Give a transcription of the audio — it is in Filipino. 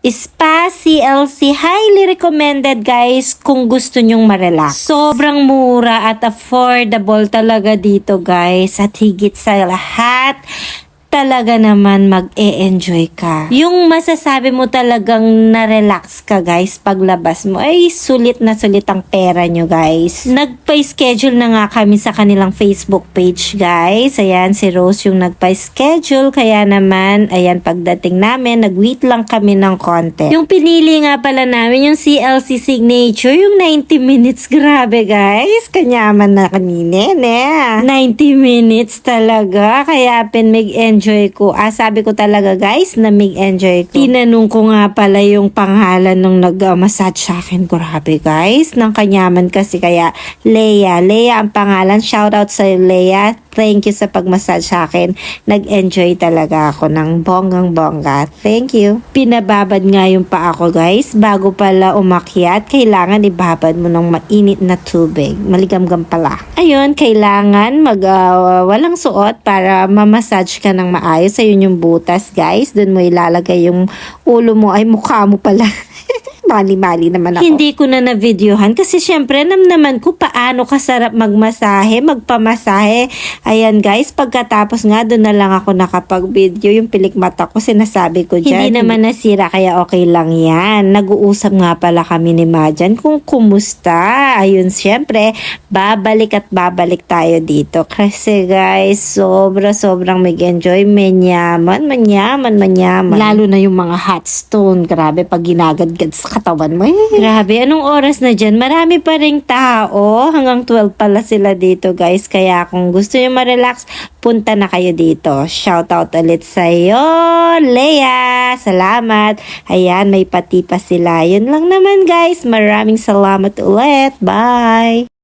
Spa CLC, highly recommended guys kung gusto nyong ma-relax. Sobrang mura at affordable talaga dito guys. At higit sa lahat, talaga naman mag-e-enjoy ka. Yung masasabi mo talagang na-relax ka guys paglabas mo ay sulit na sulit ang pera nyo guys. Nagpa-schedule na nga kami sa kanilang Facebook page guys. Ayan, si Rose yung nagpa-schedule. Kaya naman, ayan, pagdating namin, nag-wait lang kami ng konti. Yung pinili nga pala namin, yung CLC Signature, yung 90 minutes. Grabe guys, kanyaman na kanina. 90 minutes talaga. Kaya enjoy ko. Sabi ko talaga guys, na enjoy ko. Tinanong ko nga pala yung pangalan nung nag-massage sa akin. Grabe guys, ng kanyaman kasi kaya Leia ang pangalan. Shout out sa Leia. Thank you sa pag-massage sa akin. Nag-enjoy talaga ako ng bonggang-bongga. Thank you. Pinababad nga yung paa ko guys. Bago pala umakyat, kailangan ibabad mo ng mainit na tubig. Maligamgam pala. Ayun, kailangan walang suot para mamassage ka ng maayos. Ayun yung butas guys. Doon mo ilalagay yung ulo mo. Ay, mukha mo pala. Mali-mali naman ako. Hindi ko na na-videohan kasi syempre namnaman ko paano kasarap magmasahe, magpamasahe. Ayan guys, pagkatapos nga doon na lang ako nakapag-video. Yung pilik mata ko, sinasabi ko dyan. Hindi naman nasira kaya okay lang yan. Nag-uusap nga pala kami ni Majan kung kumusta. Ayun, syempre, babalik at babalik tayo dito. Kasi guys, sobrang mag-enjoy. Manyaman. Lalo na yung mga hot stone. Grabe, pag ginagadgad sa katawan mo. Grabe, anong oras na dyan? Marami pa ring tao. Hanggang 12 pala sila dito guys. Kaya kung gusto nyo ma-relax, punta na kayo dito. Shout out ulit sa'yo, Leia. Salamat. Ayan, may pati pa sila. Yun lang naman guys. Maraming salamat ulit. Bye!